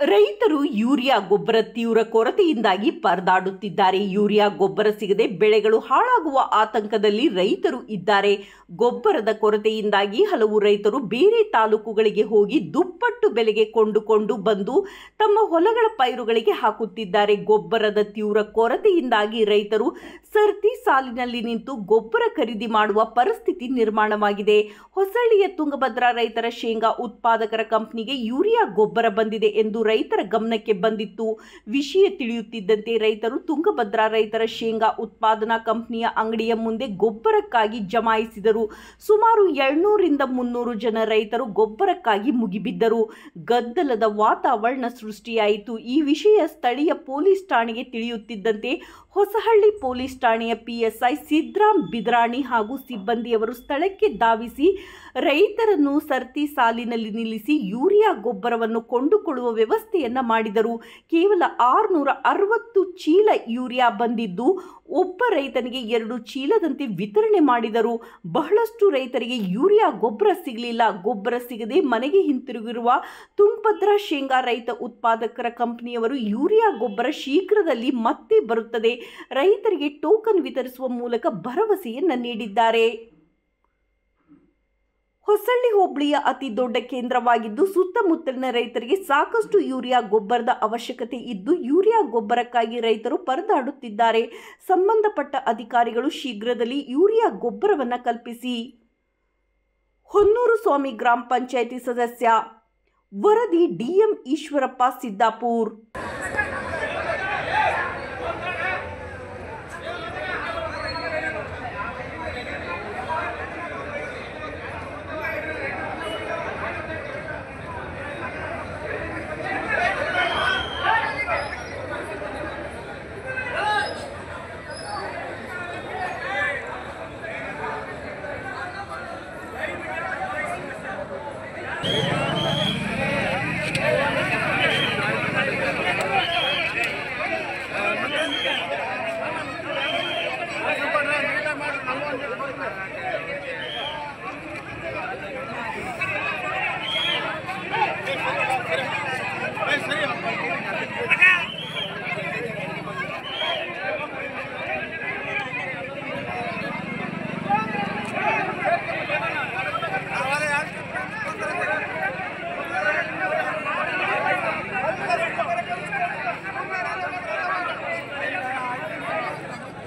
ರೈತರು ಯೂರಿಯಾ ಗೊಬ್ಬರ ತೀವ್ರ ಕೊರತೆಯಿಂದಾಗಿ ಪರದಾಡುತ್ತಿದ್ದಾರೆ. ಯೂರಿಯಾ ಗೊಬ್ಬರ ಸಿಗದೆ ಬೆಳೆಗಳು ಹಾಳಾಗುವ ಆತಂಕದಲ್ಲಿ ರೈತರು ಇದ್ದಾರೆ. ಗೊಬ್ಬರದ ಕೊರತೆಯಿಂದಾಗಿ ಹಲವು ರೈತರು ಬೇರೆ ತಾಲೂಕುಗಳಿಗೆ ಹೋಗಿ ದುಪ್ಪಟ್ಟು ಬೆಲೆಗೆ ಕೊಂಡುಕೊಂಡು ಬಂದು ತಮ್ಮ ಹೊಲಗಳ ಪೈರುಗಳಿಗೆ ಹಾಕುತ್ತಿದ್ದಾರೆ. ಗೊಬ್ಬರದ ತೀವ್ರ ಕೊರತೆಯಿಂದಾಗಿ ರೈತರು ಸರತಿ ಸಾಲಿನಲ್ಲಿ ನಿಂತು ಗೊಬ್ಬರ ಖರೀದಿ ಮಾಡುವ ಪರಿಸ್ಥಿತಿ ನಿರ್ಮಾಣವಾಗಿದೆ. ಹೊಸಳ್ಳಿಯ ತುಂಗಭದ್ರಾ ರೈತರ ಶೇಂಗಾ ಉತ್ಪಾದಕರ ಕಂಪನಿಗೆ ಯೂರಿಯಾ ಗೊಬ್ಬರ ಬಂದಿದೆ ಎಂದು ರೈತರ ಗಮನಕ್ಕೆ ಬಂದಿತ್ತು. ವಿಷಯ ತಿಳಿಯುತ್ತಿದ್ದಂತೆ ರೈತರು ತುಂಗಭದ್ರಾ ರೈತರ ಶೇಂಗಾ ಉತ್ಪಾದನಾ ಕಂಪನಿಯ ಅಂಗಡಿಯ ಮುಂದೆ ಗೊಬ್ಬರಕ್ಕಾಗಿ ಜಮಾಯಿಸಿದರು. ಸುಮಾರು 700ರಿಂದ 300 ಜನ ರೈತರು ಗೊಬ್ಬರಕ್ಕಾಗಿ ಮುಗಿಬಿದ್ದರು. ಗದ್ದಲದ ವಾತಾವರಣ ಸೃಷ್ಟಿಯಾಯಿತು. ಈ ವಿಷಯ ಸ್ಥಳೀಯ ಪೊಲೀಸ್ ಠಾಣೆಗೆ ತಿಳಿಯುತ್ತಿದ್ದಂತೆ ಹೊಸಹಳ್ಳಿ ಪೊಲೀಸ್ ಠಾಣೆಯ PSI ಸಿದ್ರಾಮ್ ಬಿದ್ರಾಣಿ ಹಾಗೂ ಸಿಬ್ಬಂದಿಯವರು ಸ್ಥಳಕ್ಕೆ ಧಾವಿಸಿ ರೈತರನ್ನು ಸರತಿ ಸಾಲಿನಲ್ಲಿ ನಿಲ್ಲಿಸಿ ಯೂರಿಯಾ ಗೊಬ್ಬರವನ್ನು ಕೊಂಡುಕೊಳ್ಳುವ ವ್ಯವಸ್ಥೆಯನ್ನ ಮಾಡಿದರು. ಕೇವಲ 660 ಚೀಲ ಯೂರಿಯಾ ಬಂದಿದ್ದು ಒಬ್ಬ ರೈತನಿಗೆ 2 ಚೀಲದಂತೆ ವಿತರಣೆ ಮಾಡಿದರು. ಬಹಳಷ್ಟು ರೈತರಿಗೆ ಯೂರಿಯಾ ಗೊಬ್ಬರ ಸಿಗಲಿಲ್ಲ. ಗೊಬ್ಬರ ಸಿಗದೆ ಮನೆಗೆ ಹಿಂತಿರುಗಿರುವ ತುಂಗಭದ್ರಾ ಶೇಂಗಾ ರೈತ ಉತ್ಪಾದಕರ ಕಂಪನಿಯವರು ಯೂರಿಯಾ ಗೊಬ್ಬರ ಶೀಘ್ರದಲ್ಲಿ ಮತ್ತೆ ಬರುತ್ತದೆ, ರೈತರಿಗೆ ಟೋಕನ್ ವಿತರಿಸುವ ಮೂಲಕ ಭರವಸೆಯನ್ನ ನೀಡಿದ್ದಾರೆ. ಹೊಸಳ್ಳಿ ಹೋಬಳಿಯ ಅತಿ ದೊಡ್ಡ ಕೇಂದ್ರವಾಗಿದ್ದು ಸುತ್ತಮುತ್ತಲಿನ ರೈತರಿಗೆ ಸಾಕಷ್ಟು ಯೂರಿಯಾ ಗೊಬ್ಬರದ ಅವಶ್ಯಕತೆ ಇದ್ದು ಯೂರಿಯಾ ಗೊಬ್ಬರಕ್ಕಾಗಿ ರೈತರು ಪರದಾಡುತ್ತಿದ್ದಾರೆ. ಸಂಬಂಧಪಟ್ಟ ಅಧಿಕಾರಿಗಳು ಶೀಘ್ರದಲ್ಲಿ ಯೂರಿಯಾ ಗೊಬ್ಬರವನ್ನು ಕಲ್ಪಿಸಿ. ಹೊನ್ನೂರು ಸ್ವಾಮಿ ಗ್ರಾಮ ಪಂಚಾಯಿತಿ ಸದಸ್ಯ. ವರದಿ DM ಈಶ್ವರಪ್ಪ, ಸಿದ್ದಾಪುರ್.